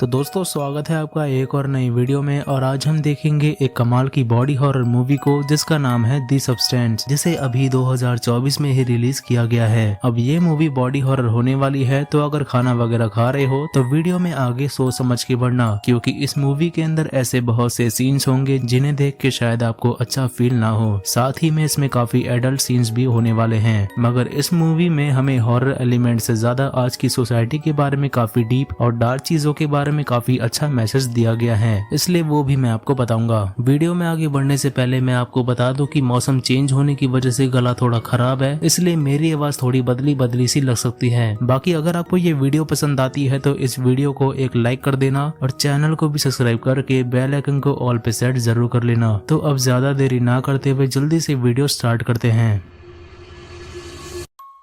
तो दोस्तों स्वागत है आपका एक और नई वीडियो में। और आज हम देखेंगे एक कमाल की बॉडी हॉरर मूवी को जिसका नाम है दी सब्सटेंस, जिसे अभी 2024 में ही रिलीज किया गया है। अब ये मूवी बॉडी हॉरर होने वाली है, तो अगर खाना वगैरह खा रहे हो तो वीडियो में आगे सोच समझ के बढ़ना, क्योंकि इस मूवी के अंदर ऐसे बहुत से सीन्स होंगे जिन्हें देख के शायद आपको अच्छा फील ना हो। साथ ही में इसमें काफी एडल्ट सीन्स भी होने वाले हैं, मगर इस मूवी में हमें हॉरर एलिमेंट से ज्यादा आज की सोसाइटी के बारे में काफी डीप और डार्क चीजों के बारे में काफी अच्छा मैसेज दिया गया है, इसलिए वो भी मैं आपको बताऊंगा। वीडियो में आगे बढ़ने से पहले मैं आपको बता दूं कि मौसम चेंज होने की वजह से गला थोड़ा खराब है, इसलिए मेरी आवाज थोड़ी बदली बदली सी लग सकती है। बाकी अगर आपको ये वीडियो पसंद आती है तो इस वीडियो को एक लाइक कर देना और चैनल को भी सब्सक्राइब करके बेल आइकन को ऑल पे सेट जरूर कर लेना। तो अब ज्यादा देरी ना करते हुए जल्दी से वीडियो स्टार्ट करते हैं।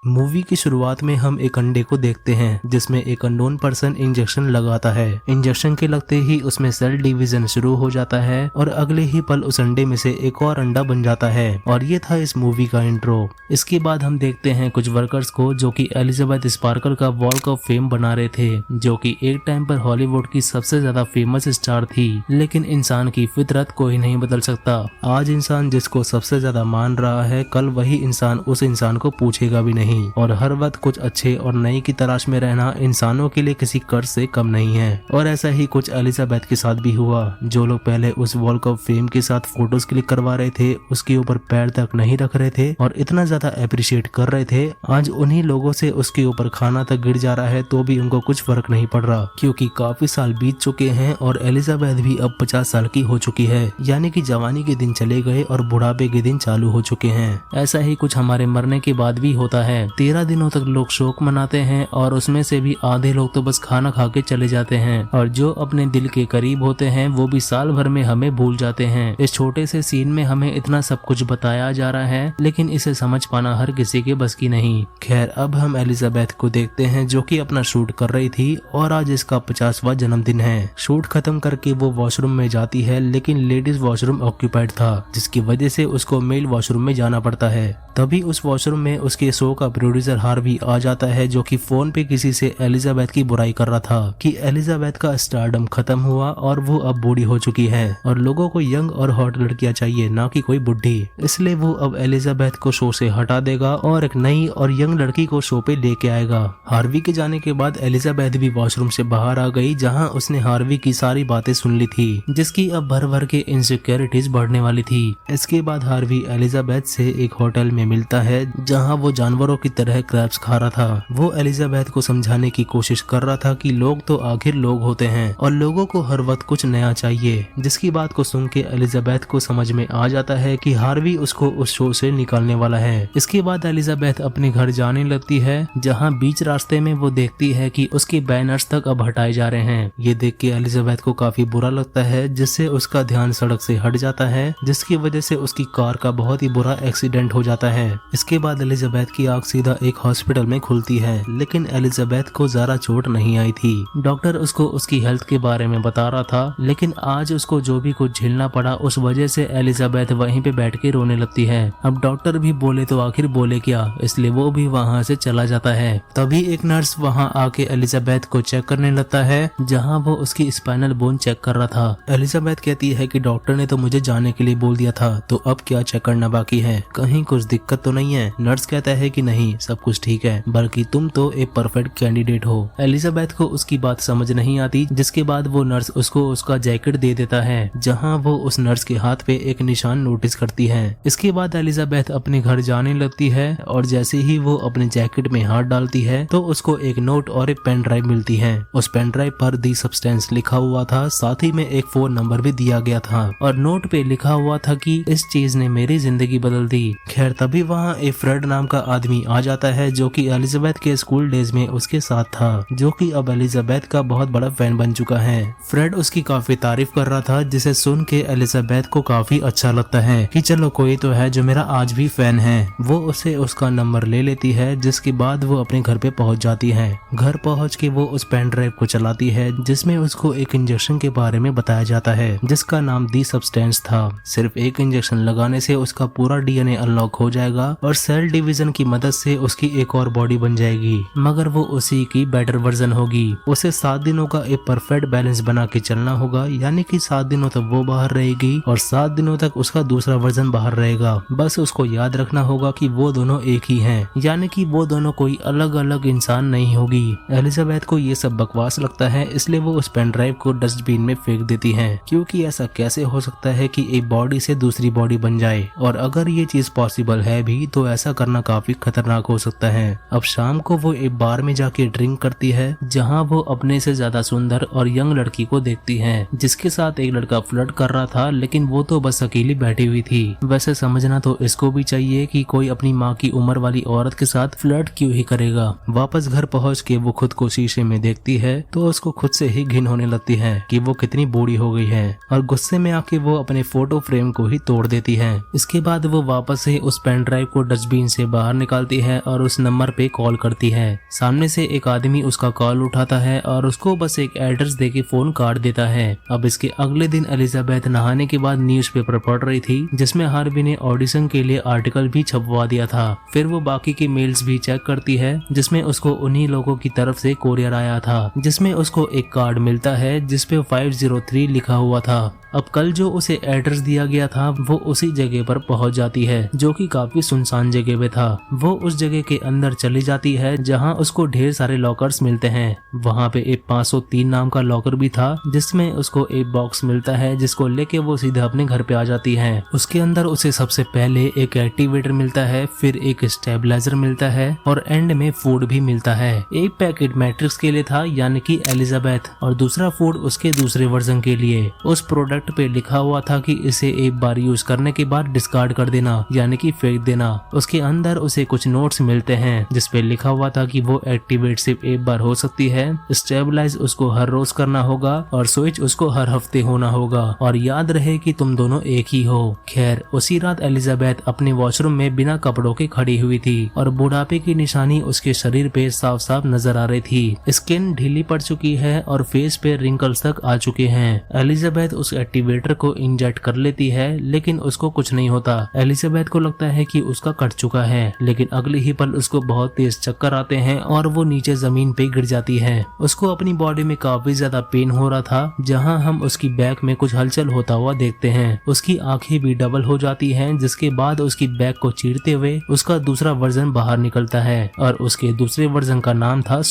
मूवी की शुरुआत में हम एक अंडे को देखते हैं जिसमें एक अननोन पर्सन इंजेक्शन लगाता है। इंजेक्शन के लगते ही उसमें सेल डिवीजन शुरू हो जाता है और अगले ही पल उस अंडे में से एक और अंडा बन जाता है। और ये था इस मूवी का इंट्रो। इसके बाद हम देखते हैं कुछ वर्कर्स को जो कि एलिजाबेथ स्पार्कर का वॉक ऑफ फेम बना रहे थे, जो कि एक टाइम पर हॉलीवुड की सबसे ज्यादा फेमस स्टार थी। लेकिन इंसान की फितरत कोई नहीं बदल सकता। आज इंसान जिसको सबसे ज्यादा मान रहा है, कल वही इंसान उस इंसान को पूछेगा भी नहीं। और हर वक्त कुछ अच्छे और नए की तलाश में रहना इंसानों के लिए किसी कर्ज से कम नहीं है। और ऐसा ही कुछ एलिजाबेथ के साथ भी हुआ। जो लोग पहले उस वॉक ऑफ फेम के साथ फोटोज क्लिक करवा रहे थे, उसके ऊपर पैर तक नहीं रख रहे थे और इतना ज्यादा अप्रिशिएट कर रहे थे, आज उन्हीं लोगों से उसके ऊपर खाना तक गिर जा रहा है तो भी उनको कुछ फर्क नहीं पड़ रहा, क्योंकि काफी साल बीत चुके हैं और एलिजाबेथ भी अब 50 साल की हो चुकी है। यानी कि जवानी के दिन चले गए और बुढ़ापे के दिन चालू हो चुके हैं। ऐसा ही कुछ हमारे मरने के बाद भी होता है। 13 दिनों तक लोग शोक मनाते हैं और उसमें से भी आधे लोग तो बस खाना खा के चले जाते हैं, और जो अपने दिल के करीब होते हैं वो भी साल भर में हमें भूल जाते हैं। इस छोटे से सीन में हमें इतना सब कुछ बताया जा रहा है, लेकिन इसे समझ पाना हर किसी के बस की नहीं। खैर, अब हम एलिजाबेथ को देखते हैं जो कि अपना शूट कर रही थी और आज इसका 50वां जन्मदिन है। शूट खत्म करके वो वॉशरूम में जाती है, लेकिन लेडीज वॉशरूम ऑक्यूपाइड था, जिसकी वजह से उसको मेल वॉशरूम में जाना पड़ता है। तभी उस वॉशरूम में उसके शो का प्रोड्यूसर हार्वी आ जाता है, जो कि फोन पे किसी से एलिजाबेथ की बुराई कर रहा था कि एलिजाबेथ का स्टारडम खत्म हुआ और वो अब बूढ़ी हो चुकी है और लोगों को यंग और हॉट लड़कियां चाहिए, ना कि कोई बुढ़ी। इसलिए वो अब एलिजाबेथ को शो से हटा देगा और एक नई और यंग लड़की को शो पे लेके आएगा। हार्वी के जाने के बाद एलिजाबेथ भी वॉशरूम से बाहर आ गई, जहाँ उसने हार्वी की सारी बातें सुन ली थी, जिसकी अब भर भर के इनसिक्योरिटीज बढ़ने वाली थी। इसके बाद हार्वी एलिजाबेथ से एक होटल में मिलता है, जहाँ वो जानवरों की तरह क्रैब्स खा रहा था। वो एलिजाबेथ को समझाने की कोशिश कर रहा था कि लोग तो आखिर लोग होते हैं और लोगों को हर वक्त कुछ नया चाहिए, जिसकी बात को सुन के एलिजाबेथ को समझ में आ जाता है कि हार्वी उसको उस शो से निकालने वाला है। इसके बाद एलिजाबेथ अपने घर जाने लगती है, जहाँ बीच रास्ते में वो देखती है कि उसके बैनर्स तक अब हटाए जा रहे हैं। ये देख के एलिजाबेथ को काफी बुरा लगता है, जिससे उसका ध्यान सड़क से हट जाता है, जिसकी वजह से उसकी कार का बहुत ही बुरा एक्सीडेंट हो जाता है। इसके बाद एलिजाबेथ की आंख सीधा एक हॉस्पिटल में खुलती है, लेकिन एलिजाबेथ को जरा चोट नहीं आई थी। डॉक्टर उसको उसकी हेल्थ के बारे में बता रहा था, लेकिन आज उसको जो भी कुछ झेलना पड़ा उस वजह से एलिजाबेथ वहीं पे बैठ के रोने लगती है। अब डॉक्टर भी बोले तो आखिर बोले क्या, इसलिए वो भी वहाँ से चला जाता है। तभी एक नर्स वहाँ आके एलिजाबेथ को चेक करने लगता है, जहाँ वो उसकी स्पाइनल बोन चेक कर रहा था। एलिजाबेथ कहती है कि डॉक्टर ने तो मुझे जाने के लिए बोल दिया था, तो अब क्या चेक करना बाकी है, कहीं कुछ दिक्कत तो नहीं है। नर्स कहता है कि नहीं, सब कुछ ठीक है, बल्कि तुम तो एक परफेक्ट कैंडिडेट हो। एलिजाबेथ को उसकी बात समझ नहीं आती, जिसके बाद वो नर्स उसको उसका जैकेट दे देता है, जहां वो उस नर्स के हाथ पे एक निशान नोटिस करती है। इसके बाद एलिजाबेथ अपने घर जाने लगती है और जैसे ही वो अपने जैकेट में हाथ डालती है तो उसको एक नोट और एक पेन ड्राइव मिलती है। उस पेन ड्राइव पर दी सब्सटेंस लिखा हुआ था, साथ ही में एक फोन नंबर भी दिया गया था और नोट पे लिखा हुआ था कि इस चीज ने मेरी जिंदगी बदल दी। खैर, तभी वहाँ एक फ्रेड नाम का आदमी आ जाता है, जो कि एलिजाबेथ के स्कूल डेज में उसके साथ था, जो कि अब एलिजाबेथ का बहुत बड़ा फैन बन चुका है। फ्रेड उसकी काफी तारीफ कर रहा था, जिसे सुन के एलिजाबेथ को काफी अच्छा लगता है कि चलो कोई तो है जो मेरा आज भी फैन है। वो उसे उसका नंबर ले लेती है, जिसके बाद वो अपने घर पे पहुंच जाती है। घर पहुंच के वो उस पेन ड्राइव को चलाती है, जिसमें उसको एक इंजेक्शन के बारे में बताया जाता है, जिसका नाम दी सब्सटेंस था। सिर्फ एक इंजेक्शन लगाने से उसका पूरा DNA अनलॉक हो जाएगा और सेल डिवीजन की मदद से उसकी एक और बॉडी बन जाएगी, मगर वो उसी की बेटर वर्जन होगी। उसे 7 दिनों का एक परफेक्ट बैलेंस बना के चलना होगा, यानी कि 7 दिनों तक वो बाहर रहेगी और 7 दिनों तक उसका दूसरा वर्जन बाहर रहेगा। बस उसको याद रखना होगा कि वो दोनों एक ही हैं, यानी कि वो दोनों कोई अलग अलग इंसान नहीं होगी। एलिजाबेथ को ये सब बकवास लगता है, इसलिए वो उस पेन ड्राइव को डस्टबिन में फेंक देती है, क्योंकि ऐसा कैसे हो सकता है कि एक बॉडी से दूसरी बॉडी बन जाए, और अगर ये चीज पॉसिबल है भी तो ऐसा करना काफी खतरनाक हो सकता है। अब शाम को वो एक बार में जाके ड्रिंक करती है, जहाँ वो अपने से ज्यादा सुंदर और यंग लड़की को देखती है, जिसके साथ एक लड़का फ्लर्ट कर रहा था, लेकिन वो तो बस अकेली बैठी हुई थी। वैसे समझना तो इसको भी चाहिए कि कोई अपनी माँ की उम्र वाली औरत के साथ फ्लर्ट क्यों ही करेगा। वापस घर पहुँच के वो खुद को शीशे में देखती है तो उसको खुद से ही घिन होने लगती है कि वो कितनी बूढ़ी हो गई है, और गुस्से में आके वो अपने फोटो फ्रेम को ही तोड़ देती है। इसके बाद वो वापस से उस पेन ड्राइव को डस्टबिन से बाहर निकालती है और उस नंबर पे कॉल करती है। सामने से एक आदमी उसका कॉल उठाता है और उसको बस एक एड्रेस देके फोन काट देता है। अब इसके अगले दिन एलिजाबेथ नहाने के बाद न्यूज़पेपर पढ़ रही थी, जिसमें हार्वी ने ऑडिशन के लिए आर्टिकल भी छपवा दिया था। फिर वो बाकी की मेल्स भी चेक करती है, जिसमें उसको उन्हीं लोगों की तरफ से कोरियर आया था, जिसमें उसको एक कार्ड मिलता है जिसपे 503 लिखा हुआ था। अब कल जो उसे एड्रेस दिया गया था वो उसी जगह पर पहुंच जाती है, जो कि काफी सुनसान जगह पे था। वो उस जगह के अंदर चली जाती है जहां उसको ढेर सारे लॉकर्स मिलते हैं। वहां पे एक 503 नाम का लॉकर भी था, जिसमें उसको एक बॉक्स मिलता है, जिसको लेके वो सीधा अपने घर पे आ जाती है। उसके अंदर उसे सबसे पहले एक एक्टिवेटर मिलता है, फिर एक स्टेबलाइजर मिलता है और एंड में फूड भी मिलता है। एक पैकेट मैट्रिक्स के लिए था, यानी कि एलिजाबेथ, और दूसरा फूड उसके दूसरे वर्जन के लिए। उस प्रोडक्ट पे लिखा हुआ था कि इसे एक बार यूज करने के बाद डिस्कार्ड कर देना, यानी कि फेंक देना। उसके अंदर उसे कुछ नोट्स मिलते हैं जिसपे लिखा हुआ था कि वो एक्टिवेट सिर्फ एक बार हो सकती है, स्टेबलाइज उसको हर रोज करना होगा और स्विच उसको हर हफ्ते होना होगा, और याद रहे कि तुम दोनों एक ही हो। खैर उसी रात एलिजाबेथ अपने वॉशरूम में बिना कपड़ों के खड़ी हुई थी और बुढ़ापे की निशानी उसके शरीर पे साफ साफ नजर आ रही थी। स्किन ढीली पड़ चुकी है और फेस पे रिंकल्स तक आ चुके हैं। एलिजाबेथ उस एक्टिवेटर को इंजेक्ट कर लेती है, लेकिन उसको कुछ नहीं होता। एलिजाबेथ को लगता है कि उसका कट चुका है, लेकिन अगले ही पल उसको बहुत तेज चक्कर आते हैं और वो नीचे जमीन पे गिर जाती है। उसको अपनी बॉडी में काफी ज्यादा पेन हो रहा था, जहां हम उसकी बैक में कुछ हलचल होता हुआ देखते हैं। उसकी आंखें भी डबल हो जाती हैं, जिसके बाद उसकी बैक को चीरते हुए उसका दूसरा वर्जन बाहर निकलता है, और उसके दूसरे वर्जन का नाम था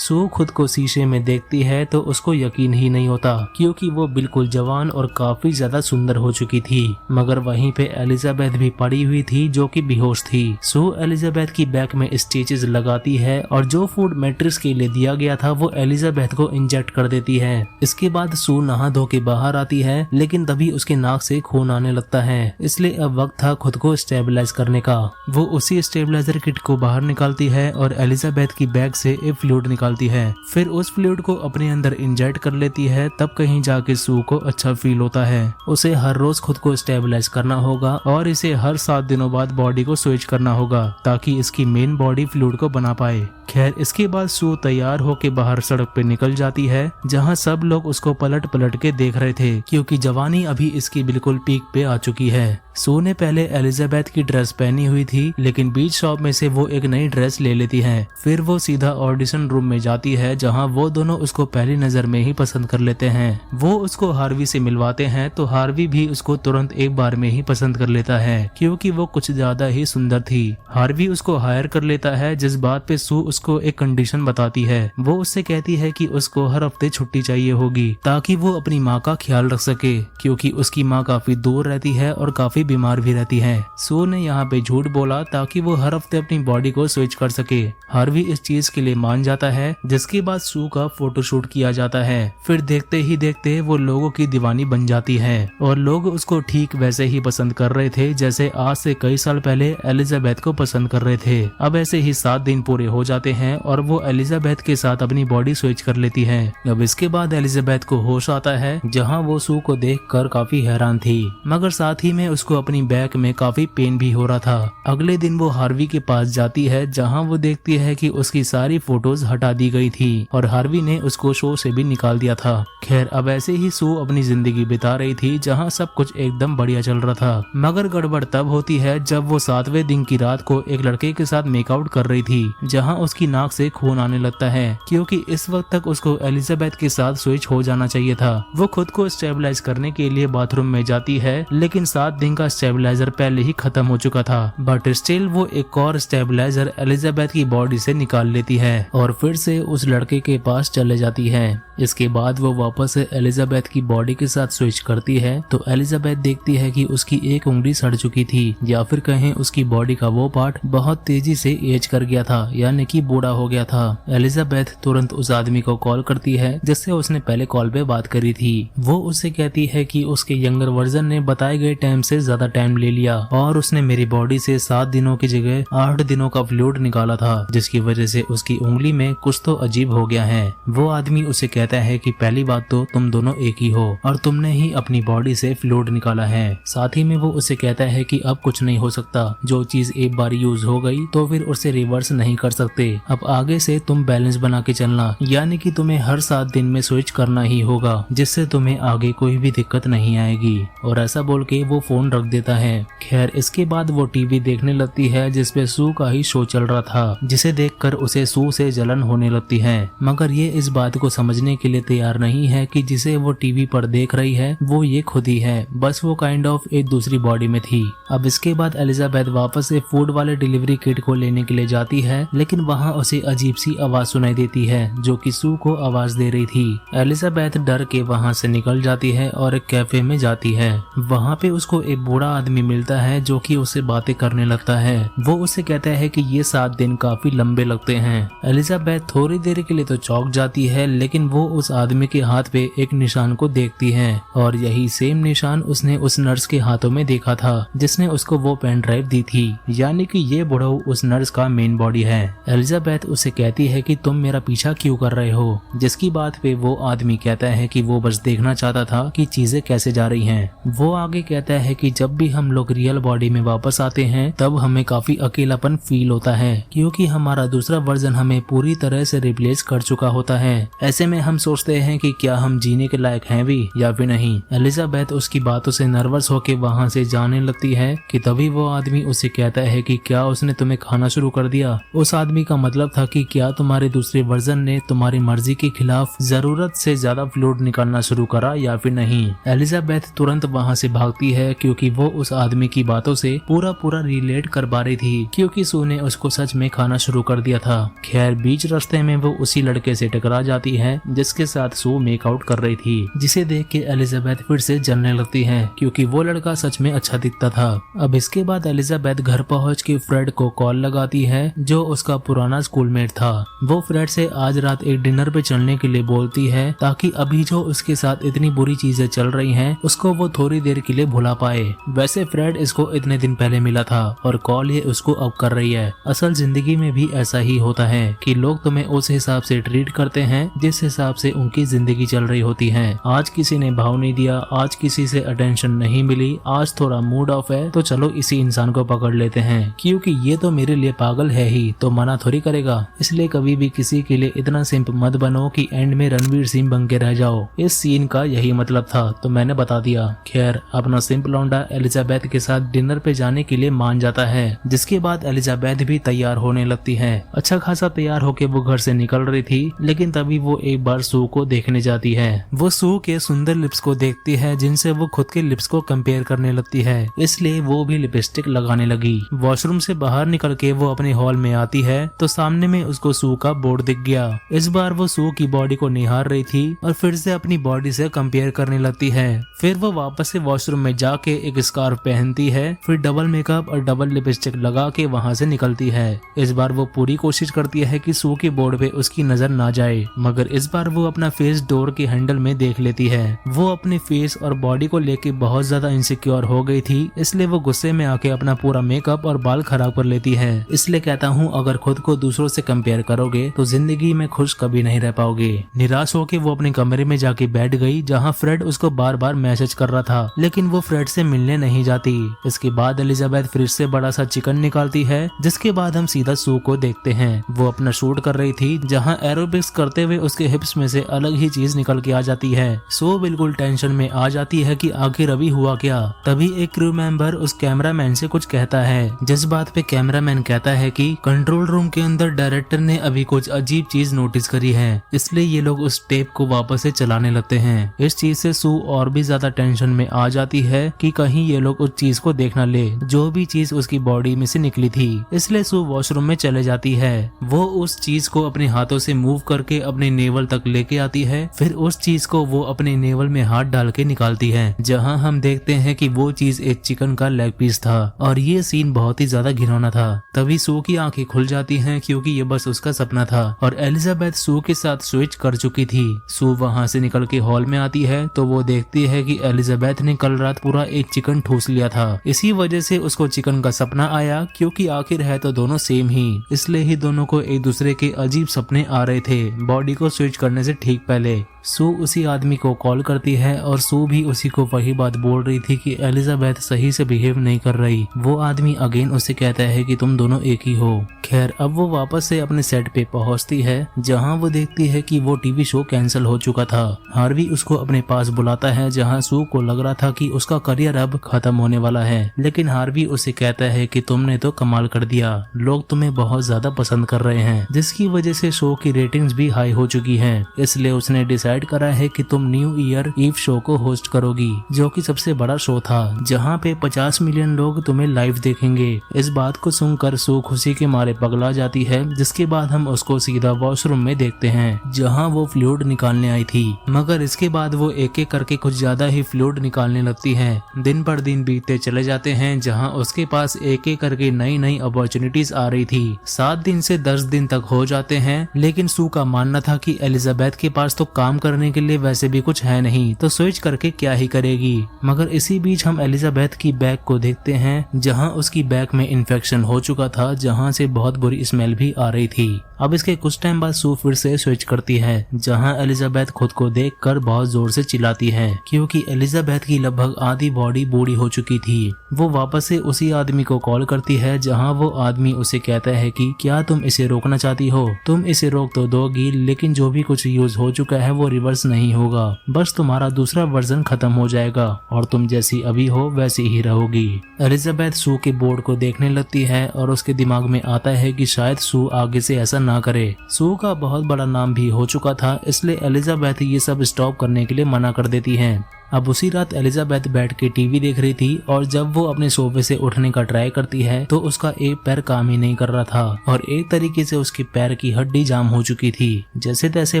सू खुद को शीशे में देखती है तो उसको यकीन ही नहीं होता, क्योंकि वो बिल्कुल जवान और काफी ज्यादा सुंदर हो चुकी थी। मगर वहीं पे एलिजाबेथ भी पड़ी हुई थी, जो कि बेहोश थी। सू एलिजाबेथ की बैक में स्टिचेस लगाती है और जो फूड मैट्रिक्स के लिए दिया गया था वो एलिजाबेथ को इंजेक्ट कर देती है। इसके बाद सू नहा धो के बाहर आती है, लेकिन तभी उसके नाक से खून आने लगता है, इसलिए अब वक्त था खुद को स्टेबलाइज करने का। वो उसी स्टेबलाइजर किट को बाहर निकालती है और एलिजाबेथ की बैग से एक फ्लूइड निकालती है। फिर उस फ्लूइड को अपने अंदर इंजेक्ट कर लेती है। तब कहीं जाके सू को अच्छा फील होता है। उसे हर रोज खुद को स्टेबलाइज करना होगा और इसे हर 7 दिनों बाद बॉडी को स्विच करना होगा, ताकि इसकी मेन बॉडी फ्लूइड को बना पाए। खैर इसके बाद सू तैयार होके बाहर सड़क पे निकल जाती है, जहां सब लोग उसको पलट पलट के देख रहे थे, क्योंकि जवानी अभी इसकी बिल्कुल पीक पे आ चुकी है। सू ने पहले एलिजाबेथ की ड्रेस पहनी हुई थी, लेकिन बीच शॉप में से वो एक नई ड्रेस ले लेती है। फिर वो सीधा ऑडिशन रूम में जाती है, जहां वो दोनों उसको पहली नजर में ही पसंद कर लेते हैं। वो उसको हार्वी से मिलवाते हैं तो हार्वी भी उसको तुरंत एक बार में ही पसंद कर लेता है, क्योंकि वो कुछ ज्यादा ही सुंदर थी। हार्वी उसको हायर कर लेता है, जिस बात पे सू उसको एक कंडीशन बताती है। वो उससे कहती है कि उसको हर हफ्ते छुट्टी चाहिए होगी, ताकि वो अपनी माँ का ख्याल रख सके, क्योंकि उसकी माँ काफी दूर रहती है और काफी बीमार भी रहती है। सू ने यहाँ पे झूठ बोला ताकि वो हर हफ्ते अपनी बॉडी को स्विच कर सके। हार्वी इस चीज के लिए मान जाता है, जिसके बाद सू का फोटोशूट किया जाता है। फिर देखते ही देखते वो लोगों की दीवानी बन जाती है और लोग उसको ठीक वैसे ही पसंद कर रहे थे, जैसे आज से कई साल पहले एलिजाबेथ को पसंद कर रहे थे। अब ऐसे ही 7 दिन पूरे हो जाते हैं और वो एलिजाबेथ के साथ अपनी बॉडी स्विच कर लेती है। अब इसके बाद एलिजाबेथ को होश आता है, जहाँ वो सू को देखकर काफी हैरान थी, मगर साथ ही में उसको अपनी बैक में काफी पेन भी हो रहा था। अगले दिन वो हार्वी के पास जाती है जहाँ वो देखती है कि उसकी सारी फोटोज हटा दी गई थी और हार्वी ने उसको शो से भी निकाल दिया था। खैर अब ऐसे ही सू अपनी जिंदगी बिता रही थी जहाँ सब कुछ एकदम बढ़िया चल रहा था, मगर गड़बड़ तब होती है जब वो 7वें दिन की रात को एक लड़के के साथ मेकआउट कर रही थी जहाँ उसकी नाक से खून आने लगता है, क्योंकि इस वक्त तक उसको एलिजाबेथ के साथ स्विच हो जाना चाहिए था। वो खुद को स्टेबलाइज करने के लिए बाथरूम में जाती है, लेकिन 7 दिन का स्टेबलाइजर पहले ही खत्म हो चुका था, बट स्टिल वो एक और स्टेबलाइजर एलिजाबेथ की बॉडी से निकाल लेती है और फिर से उस लड़के के पास चले जाती है। इसके बाद वो वापस एलिजाबेथ की बॉडी के साथ स्विच करती है तो एलिजाबेथ देखती है कि उसकी एक उंगली सड़ चुकी थी, या फिर कहें उसकी बॉडी का वो पार्ट बहुत तेजी से एज कर गया था, यानी कि बूढ़ा हो गया था। एलिजाबेथ तुरंत उस आदमी को कॉल करती है जिससे उसने पहले कॉल पे बात करी थी। वो उससे कहती है कि उसके यंगर वर्जन ने बताए गए टाइम से ज्यादा टाइम ले लिया और उसने मेरी बॉडी से 7 दिनों की जगह 8 दिनों का फ्लूइड निकाला था, जिसकी वजह से उसकी उंगली में कुछ तो अजीब हो गया है। वो आदमी उसे कहता है कि पहली बात तो तुम दोनों एक ही हो और तुमने ही अपनी बॉडी से फ्लूइड निकाला है। साथ ही में वो उसे कहता है कि अब कुछ नहीं हो सकता, जो चीज एक बार यूज हो गई तो फिर उसे रिवर्स नहीं कर सकते। अब आगे से तुम बैलेंस बना के चलना, यानी कि तुम्हें हर 7 दिन में स्विच करना ही होगा, जिससे तुम्हें आगे कोई भी दिक्कत नहीं आएगी। और ऐसा बोल के वो फोन रख देता है। खैर इसके बाद वो टीवी देखने लगती है जिसपे सू का ही शो चल रहा था, जिसे देखकर उसे सू से जलन होने लगती है, मगर ये इस बात को समझने के लिए तैयार नहीं है कि जिसे वो टीवी पर देख रही है वो ये खुद ही है, बस वो काइंड ऑफ एक दूसरी बॉडी में थी। अब इसके बाद एलिजाबेथ वापस से फूड वाले डिलीवरी किट को लेने के लिए जाती है, लेकिन वहाँ उसे अजीब सी आवाज सुनाई देती है जो कि सू को आवाज दे रही थी। एलिजाबेथ डर के वहाँ से निकल जाती है और एक कैफे में जाती है। वहाँ पे उसको एक बूढ़ा आदमी मिलता है जो कि उससे बातें करने लगता है। वो उससे कहता है कि ये 7 दिन काफी लंबे लगते हैं। एलिजाबेथ थोड़ी देर के लिए तो चौंक जाती है, लेकिन वो उस आदमी के हाथ पे एक निशान को देखती है और यही सेम निशान उसने उस नर्स के हाथों में देखा था जिसने उसको वो पेन ड्राइव दी थी, यानी कि ये बुढ़ऊ उस नर्स का मेन बॉडी है। एलिजाबेथ उसे कहती है कि तुम मेरा पीछा क्यों कर रहे हो, जिसकी बात पे वो आदमी कहता है कि वो बस देखना चाहता था कि चीजें कैसे जा रही हैं। वो आगे कहता है कि जब भी हम लोग रियल बॉडी में वापस आते हैं तब हमें काफी अकेलापन फील होता है, क्योंकि हमारा दूसरा वर्जन हमें पूरी तरह से रिप्लेस कर चुका होता है। ऐसे में हम सोचते हैं कि क्या हम जीने के लायक हैं भी या फिर नहीं। एलिजाबेथ उसकी बातों से नर्वस होकर वहाँ से जाने लगती है कि तभी वो आदमी उसे कहता है कि क्या उसने तुम्हें खाना शुरू कर दिया। उस आदमी का मतलब था कि क्या तुम्हारे दूसरे वर्जन ने तुम्हारी मर्जी के खिलाफ जरूरत से ज्यादा फ्लूइड निकालना शुरू करा या फिर नहीं। एलिजाबेथ तुरंत वहाँ से भागती है क्योंकि वो उस आदमी की बातों से पूरा रिलेट कर पा रही थी, क्योंकि सू ने उसको सच में खाना शुरू कर दिया था। खैर बीच रास्ते में वो उसी लड़के से टकरा जाती है जिसके साथ सू मेकआउट कर रही थी, जिसे देख के एलिजाबेथ फिर से जलने लगती है क्योंकि वो लड़का सच में अच्छा दिखता था। अब इसके बाद एलिजाबेथ घर पहुंच के फ्रेड को कॉल लगाती है जो उसका पुराना स्कूलमेट था। वो फ्रेड से आज रात एक डिनर पे चलने के लिए बोलती है ताकि अभी जो उसके साथ इतनी बुरी चीजें चल रही हैं उसको वो थोड़ी देर के लिए भुला पाए। वैसे फ्रेड इसको इतने दिन पहले मिला था और कॉल ये उसको अब कर रही है। असल जिंदगी में भी ऐसा ही होता है कि लोग तुम्हें उस हिसाब से ट्रीट करते हैं जिस हिसाब से उनकी जिंदगी चल रही होती है। आज किसी ने भाव नहीं दिया, आज किसी से अटेंशन नहीं मिली, आज थोड़ा मूड ऑफ है तो चलो इसी इंसान को पकड़ लेते हैं क्योंकि ये तो मेरे लिए पागल है ही, तो मना थोड़ी करेगा। इसलिए कभी भी किसी के लिए इतना सिंप मत बनो कि एंड में रणवीर सिंह बन के रह जाओ। इस सीन का यही मतलब था, तो मैंने बता दिया। खैर अपना सिंप लौंडा एलिजाबेथ के साथ डिनर पे जाने के लिए मान जाता है, जिसके बाद एलिजाबेथ भी तैयार होने लगती है। अच्छा खासा तैयार होके वो घर से निकल रही थी, लेकिन तभी वो एक बार सू को देखने जाती है। वो सू के सुंदर लिप्स को देखती है जिनसे वो खुद के लिप्स को कंपेयर करने लगती है, इसलिए वो भी लिपस्टिक लगाने लगी। वॉशरूम से बाहर निकल के वो अपने हॉल में आती है तो सामने में उसको सू का बोर्ड दिख गया। इस बार वो सू की बॉडी को निहार रही थी और फिर से अपनी बॉडी से कंपेयर करने लगती है। फिर वो वापस से वॉशरूम में जाके एक स्कार्फ पहनती है, फिर डबल मेकअप और डबल लिपस्टिक लगा के वहाँ से निकलती है। इस बार वो पूरी कोशिश करती है कि सू के बोर्ड पे उसकी नजर ना जाए, मगर इस बार वो अपना फेस डोर के हैंडल में देख लेती है। वो अपने फेस और बॉडी को लेके बहुत ज्यादा इनसिक्योर हो गई थी, इसलिए वो गुस्से में आके अपना पूरा मेकअप और बाल खराब कर लेती है। इसलिए कहता हूँ अगर खुद को दूसरों से कंपेयर करोगे तो जिंदगी में खुश कभी नहीं रह पाओगे। निराश होके वो अपने कमरे में जाके बैठ गई जहाँ फ्रेड उसको बार बार मैसेज कर रहा था, लेकिन वो फ्रेड से मिलने नहीं जाती। इसके बाद एलिजाबेथ फ्रिज से बड़ा सा चिकन निकालती है, जिसके बाद हम सीधा सू को देखते हैं। वो अपना शूट कर रही थी, जहां एरोबिक्स करते हुए उसके हिप्स में से अलग ही चीज निकल के आ जाती है। सो बिल्कुल टेंशन में आ जाती है कि आखिर अभी हुआ क्या। तभी एक क्रू मेंबर उस कैमरामैन से कुछ कहता है, जिस बात पे कैमरामैन कहता है कि कंट्रोल रूम के अंदर डायरेक्टर ने अभी कुछ अजीब चीज नोटिस करी है, इसलिए ये लोग उस टेप को वापस से चलाने लगते हैं। इस चीज से सू और भी ज्यादा टेंशन में आ जाती है कि कहीं ये लोग उस चीज को देख न ले, जो भी चीज उसकी बॉडी में से निकली थी। इसलिए सू वॉशरूम में चले जाती है। वो उस चीज को अपने हाथों से मूव करके अपने नेवल तक लेके आती है, फिर उस चीज को वो अपने नेवल में हाथ डाल के निकालती है, जहां हम देखते हैं कि वो चीज एक चिकन का लेग पीस था और ये सीन बहुत ही ज्यादा घिनौना था। तभी सू की आंखें खुल जाती हैं, क्योंकि ये बस उसका सपना था और एलिजाबेथ सू के साथ स्विच कर चुकी थी। सू वहां से निकल के हॉल में आती है तो वो देखती है कि एलिजाबेथ ने कल रात पूरा एक चिकन ठूस लिया था। इसी वजह से उसको चिकन का सपना आया, क्योंकि आखिर है तो दोनों सेम ही, इसलिए ही दोनों को एक दूसरे के अजीब सपने आ रहे थे बॉडी को स्विच करने से ठीक पहले। सू उसी आदमी को कॉल करती है और सू भी उसी को वही बात बोल रही थी कि एलिजाबेथ सही से बिहेव नहीं कर रही। वो आदमी अगेन उसे कहता है कि तुम दोनों एक ही हो। खैर अब वो वापस से अपने सेट पे पहुंचती है, जहां वो देखती है कि वो टीवी शो कैंसिल हो चुका था। हार्वी उसको अपने पास बुलाता है, जहां सू को लग रहा था कि उसका करियर अब खत्म होने वाला है, लेकिन हार्वी उसे कहता है कि तुमने तो कमाल कर दिया, लोग तुम्हें बहुत ज्यादा पसंद कर रहे हैं, जिसकी वजह से शो की रेटिंग्स भी हाई हो चुकी है। इसलिए उसने डिसाइड करा है कि तुम न्यू ईयर ईव शो को होस्ट करोगी, जो कि सबसे बड़ा शो था, जहां पे 50 मिलियन लोग तुम्हें लाइव देखेंगे। इस बात को सुनकर सू खुशी के मारे पगला जाती है, जिसके बाद हम उसको सीधा वॉशरूम में देखते हैं, जहां वो फ्लूइड निकालने आई थी। मगर इसके बाद वो एक एक करके कुछ ज्यादा ही फ्लूइड निकालने लगती है। दिन पर दिन बीतते चले जाते हैं, जहां उसके पास एक एक करके नई नई अपॉर्चुनिटीज आ रही थी। 7 दिन से 10 दिन तक हो जाते हैं, लेकिन सू का मानना था कि एलिजाबेथ के पास तो काम करने के लिए वैसे भी कुछ है नहीं, तो स्विच करके क्या ही करेगी। मगर इसी बीच हम एलिजाबेथ की बैग को देखते हैं, जहां उसकी बैग में इन्फेक्शन हो चुका था, जहां से बहुत बुरी स्मेल भी आ रही थी। अब इसके कुछ टाइम बाद सू फिर से स्विच करती है, जहां एलिजाबेथ खुद को देखकर बहुत जोर से चिल्लाती है, क्योंकि एलिजाबेथ की लगभग आधी बॉडी बूढ़ी हो चुकी थी। वो वापस से उसी आदमी को कॉल करती है, जहां वो आदमी उसे कहता है कि क्या तुम इसे रोकना चाहती हो? तुम इसे रोक तो दोगी, लेकिन जो भी कुछ यूज हो चुका है वो रिवर्स नहीं होगा, बस तुम्हारा दूसरा वर्जन खत्म हो जाएगा और तुम जैसी अभी हो वैसी ही रहोगी। एलिजाबेथ सू के बोर्ड को देखने लगती है और उसके दिमाग में आता है कि शायद सू आगे से ऐसा ना करे। सू का बहुत बड़ा नाम भी हो चुका था, इसलिए एलिजाबेथ ये सब स्टॉप करने के लिए मना कर देती है। अब उसी रात एलिजाबेथ बैठ के टीवी देख रही थी और जब वो अपने सोफे से उठने का ट्राई करती है तो उसका एक पैर काम ही नहीं कर रहा था और एक तरीके से उसके पैर की हड्डी जाम हो चुकी थी। जैसे तैसे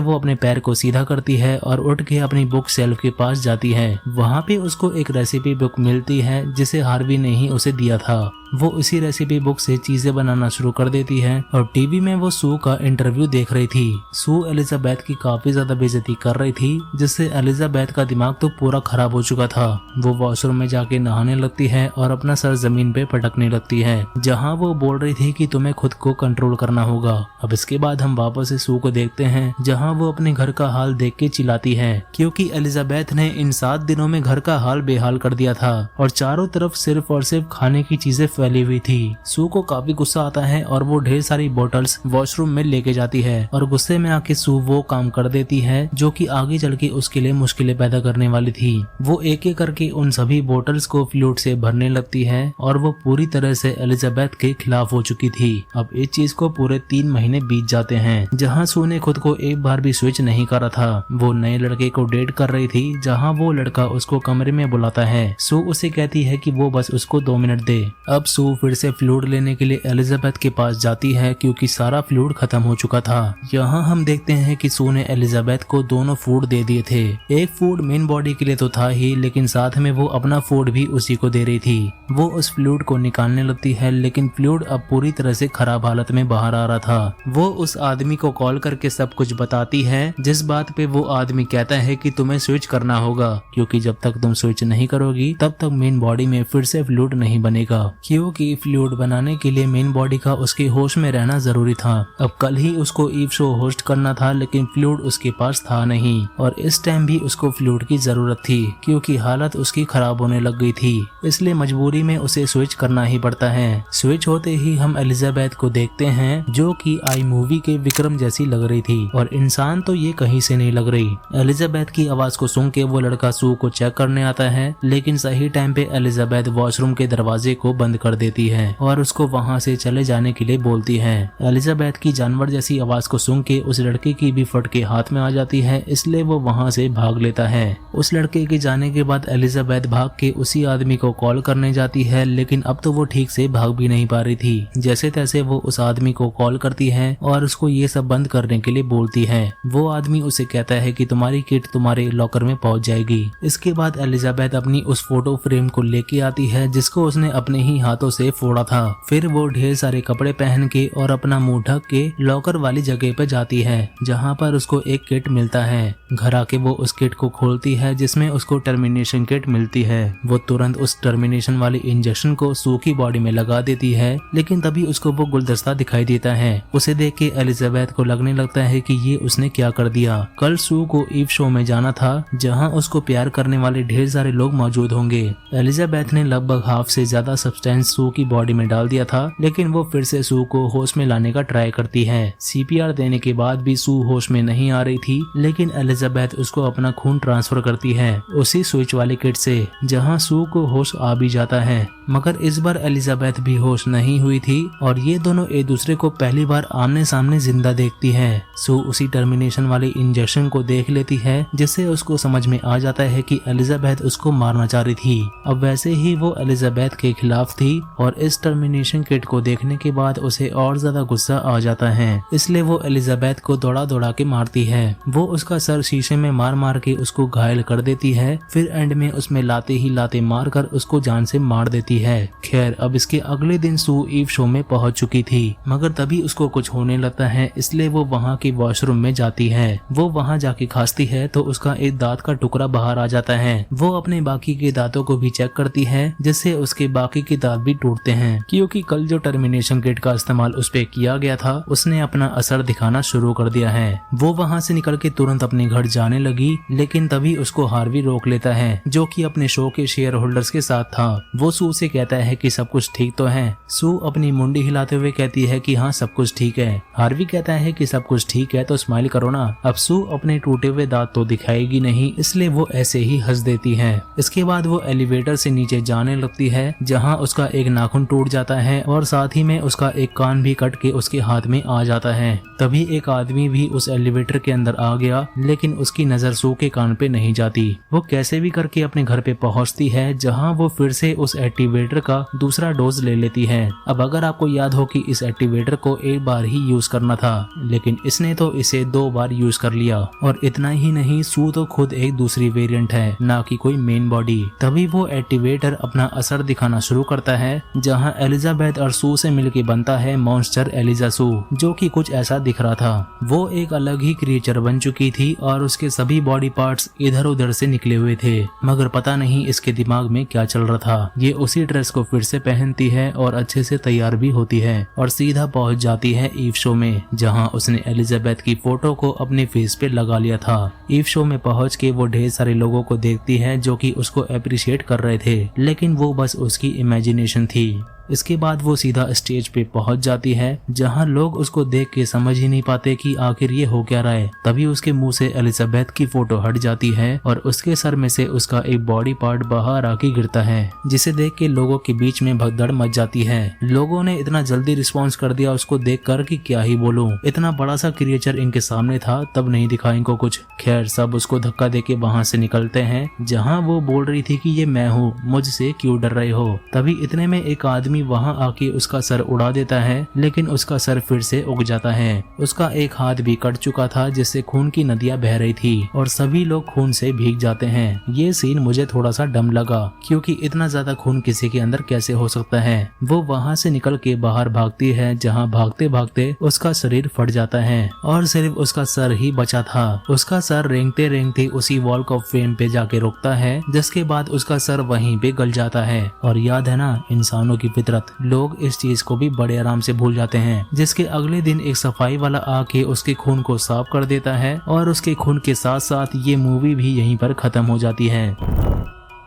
वो अपने पैर को सीधा करती है और उठ के अपनी बुक शेल्फ के पास जाती है। वहाँ पे उसको एक रेसिपी बुक मिलती है, जिसे हार्वी ने ही उसे दिया था। वो इसी रेसिपी बुक से चीजें बनाना शुरू कर देती है और टीवी में वो सू का इंटरव्यू देख रही थी। सू एलिजाबेथ की काफी ज्यादा बेइज्जती कर रही थी, जिससे एलिजाबेथ का दिमाग तो पूरा खराब हो चुका था। वो वॉशरूम में जाके नहाने लगती है और अपना सर जमीन पे पटकने लगती है, जहाँ वो बोल रही थी कि तुम्हें खुद को कंट्रोल करना होगा। अब इसके बाद हम वापस से सू को देखते हैं, जहाँ वो अपने घर का हाल देख के चिल्लाती है, क्योंकि एलिजाबेथ ने इन 7 दिनों में घर का हाल बेहाल कर दिया था और चारों तरफ सिर्फ और सिर्फ खाने की चीजें फैली हुई थी। सू को काफी गुस्सा आता है और वो ढेर सारी बोतल्स वॉशरूम में लेके जाती है और गुस्से में आके सू वो काम कर देती है जो कि आगे चल के उसके लिए मुश्किलें पैदा करने वाली थी। वो एक एक करके उन सभी बोतल्स को फ्लूइड से भरने लगती है और वो पूरी तरह से एलिजाबेथ के खिलाफ हो चुकी थी। अब इस चीज को पूरे 3 महीने बीत जाते हैं, जहाँ सू ने खुद को एक बार भी स्विच नहीं करा था। वो नए लड़के को डेट कर रही थी, जहाँ वो लड़का उसको कमरे में बुलाता है। सू उसे कहती है कि वो बस उसको 2 मिनट दे। अब सू फिर से फ्लूइड लेने के लिए एलिजाबेथ के पास जाती है, क्योंकि सारा फ्लूइड खत्म हो चुका था। यहाँ हम देखते हैं कि सू ने एलिजाबेथ को दोनों फूड दे दिए थे। एक फूड मेन बॉडी के लिए तो था ही, लेकिन साथ में वो अपना फूड भी उसी को दे रही थी। वो उस फ्लूइड को निकालने लगती है, लेकिन फ्लूइड अब पूरी तरह से खराब हालत में बाहर आ रहा था। वो उस आदमी को कॉल करके सब कुछ बताती है, जिस बात पे वो आदमी कहता है कि तुम्हें स्विच करना होगा, क्योंकि जब तक तुम स्विच नहीं करोगी तब तक मेन बॉडी में फिर से फ्लूइड नहीं बनेगा, क्योंकि फ्लूइड बनाने के लिए मेन बॉडी का उसके होश में रहना जरूरी था। अब कल ही उसको ईव शो होस्ट करना था, लेकिन फ्लूइड उसके पास था नहीं और इस टाइम भी उसको फ्लूइड की जरूरत थी क्योंकि हालत उसकी खराब होने लग गई थी, इसलिए मजबूरी में उसे स्विच करना ही पड़ता है। स्विच होते ही हम एलिजाबेथ को देखते हैं जो कि आई मूवी के विक्रम जैसी लग रही थी और इंसान तो ये कहीं से नहीं लग रही। एलिजाबेथ की आवाज को सुन के वो लड़का सू को चेक करने आता है, लेकिन सही टाइम पे एलिजाबेथ वॉशरूम के दरवाजे को बंद कर देती है और उसको वहाँ से चले जाने के लिए बोलती है। एलिजाबेथ की जानवर जैसी आवाज को सुन के उस लड़के की भी फटके हाथ में आ जाती है, इसलिए वो वहाँ से भाग लेता है। उस लड़के के जाने के बाद एलिजाबेथ भाग के उसी आदमी को कॉल करने जाती है, लेकिन अब तो वो ठीक से भाग भी नहीं पा रही थी। जैसे तैसे वो उस आदमी को कॉल करती है और उसको ये सब बंद करने के लिए बोलती है। वो आदमी उसे कहता है कि तुम्हारी किट तुम्हारे लॉकर में पहुंच जाएगी। इसके बाद एलिजाबेथ अपनी उस फोटो फ्रेम को लेके आती है जिसको उसने अपने ही हाथों से फोड़ा था। फिर वो ढेर सारे कपड़े पहन के और अपना मुंह ढक के लॉकर वाली जगह पे जाती है जहाँ पर उसको एक किट मिलता है। घर आके वो उस किट को खोलती है जिसमें उसको टर्मिनेशन किट मिलती है। वो तुरंत उस टर्मिनेशन वाली इंजेक्शन को सू की बॉडी में लगा देती है, लेकिन तभी उसको वो गुलदस्ता दिखाई देता है। उसे देख के एलिजाबेथ को लगने लगता है कि ये उसने क्या कर दिया। कल सू को ईव शो में जाना था जहाँ उसको प्यार करने वाले ढेर सारे लोग मौजूद होंगे। एलिजाबेथ ने लगभग हाफ से ज्यादा सब्सटेंस सू की बॉडी में डाल दिया था, लेकिन वो फिर से सू को होश में लाने का ट्राई करती है। सीपीआर देने के बाद भी सू होश में नहीं आ रही थी, लेकिन एलिजाबेथ उसको अपना खून ट्रांसफर करती है उसी स्विच वाले किट से, जहाँ सू को होश आ भी जाता है। मगर इस बार एलिजाबेथ भी होश नहीं हुई थी और ये दोनों एक दूसरे को पहली बार आमने सामने जिंदा देखती है। सू उसी टर्मिनेशन वाले इंजेक्शन को देख लेती है, जिससे उसको समझ में आ जाता है कि एलिजाबेथ उसको मारना चाह रही थी। अब वैसे ही वो एलिजाबेथ के खिलाफ थी और इस टर्मिनेशन किट को देखने के बाद उसे और ज्यादा गुस्सा आ जाता है, इसलिए वो एलिजाबेथ को दौड़ा दौड़ा के मारती है। वो उसका सर शीशे में मार मार के उसको घायल कर देती है, फिर एंड में उसमें लाते ही लाते मार कर उसको जान से मार देती है। खैर अब इसके अगले दिन सू ईव शो में पहुंच चुकी थी, मगर तभी उसको कुछ होने लगता है, इसलिए वो वहाँ की वॉशरूम में जाती है। वो वहाँ जाके खांसती है तो उसका एक दांत का टुकड़ा बाहर आ जाता है। वो अपने बाकी के दांतों को भी चेक करती है, जिससे उसके बाकी के दांत भी टूटते हैं, क्योंकि कल जो टर्मिनेशन किट का इस्तेमाल उस पे किया गया था उसने अपना असर दिखाना शुरू कर दिया है। वो वहाँ से निकल के तुरंत अपने घर जाने लगी, लेकिन तभी उसको हार्वी रोक लेता है, जो कि अपने शो के शेयर होल्डर्स के साथ था। वो सू से कहता है कि सब कुछ ठीक तो है। सू अपनी मुंडी हिलाते हुए कहती है कि हाँ सब कुछ ठीक है। हार्वी कहता है कि सब कुछ ठीक है तो स्माइल करो ना। अब सू अपने टूटे हुए दांत तो दिखाएगी नहीं, इसलिए वो ऐसे ही हंस देती है। इसके बाद वो एलिवेटर से नीचे जाने लगती है, जहाँ उसका एक नाखून टूट जाता है और साथ ही में उसका एक कान भी कट के उसके हाथ में आ जाता है। तभी एक आदमी भी उस एलिवेटर के अंदर आ गया, लेकिन उसकी नजर सू के कान पे नहीं जाती। वो कैसे भी करके अपने घर पे पहुंचती है, जहां वो फिर से उस एक्टिवेटर का दूसरा डोज ले लेती है। अब अगर आपको याद हो कि इस एक्टिवेटर को एक बार ही यूज करना था, लेकिन इसने तो इसे 2 बार यूज कर लिया। और इतना ही नहीं, सू तो खुद एक दूसरी वेरिएंट है, ना कि कोई मेन बॉडी। तभी वो एक्टिवेटर अपना असर दिखाना शुरू करता है, जहां एलिजाबेथ और सू से मिलके बनता है मॉन्स्टर एलिजा सू, जो कि कुछ ऐसा दिख रहा था। वो एक अलग ही क्रिएचर बन चुकी थी और उसके सभी बॉडी पार्ट्स इधर उधर से निकले हुए थे, मगर पता नहीं इसके दिमाग में क्या चल रहा था। ये उसी ड्रेस को फिर से पहनती है और अच्छे से तैयार भी होती है और सीधा पहुंच जाती है ईव शो में, जहां उसने एलिजाबेथ की फोटो को अपने फेस पे लगा लिया था। ईव शो में पहुंच के वो ढेर सारे लोगों को देखती है जो कि उसको अप्रिशिएट कर रहे थे, लेकिन वो बस उसकी इमेजिनेशन थी। इसके बाद वो सीधा स्टेज पे पहुंच जाती है, जहां लोग उसको देख के समझ ही नहीं पाते कि आखिर ये हो क्या रहा है। तभी उसके मुंह से एलिजाबेथ की फोटो हट जाती है और उसके सर में से उसका एक बॉडी पार्ट बाहर आके गिरता है, जिसे देख के लोगों के बीच में भगदड़ मच जाती है। लोगों ने इतना जल्दी रिस्पॉन्स कर दिया उसको देख कर कि क्या ही बोलूं, इतना बड़ा सा क्रिएचर इनके सामने था, तब नहीं दिखा इनको कुछ। खैर सब उसको धक्का दे के वहाँ से निकलते हैं, जहाँ वो बोल रही थी कि ये मैं हूँ, मुझसे क्यों डर रहे हो। तभी इतने में एक आदमी वहां आके उसका सर उड़ा देता है, लेकिन उसका सर फिर से उग जाता है। उसका एक हाथ भी कट चुका था, जिससे खून की नदियां बह रही थी और सभी लोग खून से भीग जाते हैं। ये सीन मुझे थोड़ा सा डम लगा, क्योंकि इतना ज्यादा खून किसी के अंदर कैसे हो सकता है। वो वहां से निकल के बाहर भागती है, जहां भागते भागते उसका शरीर फट जाता है और सिर्फ उसका सर ही बचा था। उसका सर रेंगते रेंगते उसी वॉल ऑफ फेम पे जाके रुकता है, जिसके बाद उसका सर वहीं पे गल जाता है। और याद है ना, इंसानों की फितरत। लोग इस चीज को भी बड़े आराम से भूल जाते हैं, जिसके अगले दिन एक सफाई वाला आके उसके खून को साफ कर देता है और उसके खून के साथ साथ ये मूवी भी यहीं पर खत्म हो जाती है।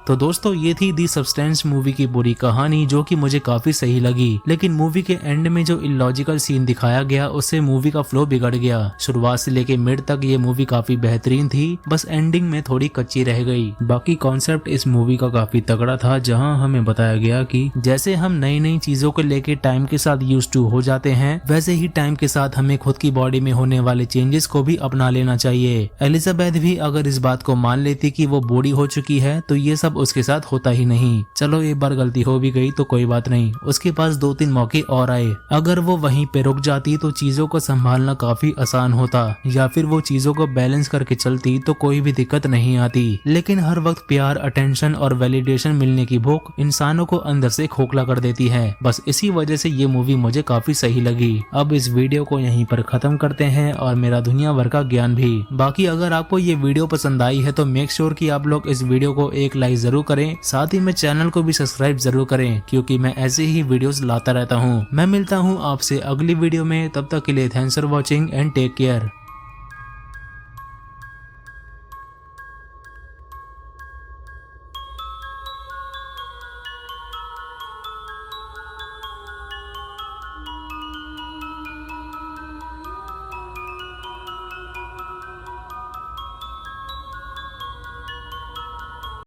तो दोस्तों ये थी दी सब्सटेंस मूवी की पूरी कहानी, जो कि मुझे काफी सही लगी। लेकिन मूवी के एंड में जो इलॉजिकल सीन दिखाया गया उससे मूवी का फ्लो बिगड़ गया। शुरुआत से लेके मिड तक ये मूवी काफी बेहतरीन थी, बस एंडिंग में थोड़ी कच्ची रह गई। बाकी कॉन्सेप्ट इस मूवी का काफी तगड़ा था, जहां हमें बताया गया कि जैसे हम नई नई चीजों को लेके टाइम के साथ यूज्ड टू हो जाते हैं, वैसे ही टाइम के साथ हमें खुद की बॉडी में होने वाले चेंजेस को भी अपना लेना चाहिए। एलिजाबेथ भी अगर इस बात को मान लेती कि वो बूढ़ी हो चुकी है तो ये सब उसके साथ होता ही नहीं। चलो एक बार गलती हो भी गई तो कोई बात नहीं, उसके पास 2-3 मौके और आए। अगर वो वहीं पे रुक जाती तो चीजों को संभालना काफी आसान होता, या फिर वो चीजों को बैलेंस करके चलती तो कोई भी दिक्कत नहीं आती। लेकिन हर वक्त प्यार, अटेंशन और वैलिडेशन मिलने की भूख इंसानों को अंदर से खोखला कर देती है। बस इसी वजह से ये मूवी मुझे काफी सही लगी। अब इस वीडियो को यहीं पर खत्म करते हैं और मेरा दुनिया भर का ज्ञान भी। बाकी अगर आपको ये वीडियो पसंद आई है तो मेक श्योर कि आप लोग इस वीडियो को एक लाइक जरूर करें, साथ ही में चैनल को भी सब्सक्राइब जरूर करें, क्योंकि मैं ऐसे ही वीडियोस लाता रहता हूँ। मैं मिलता हूँ आपसे अगली वीडियो में, तब तक के लिए thanks for watching and take care.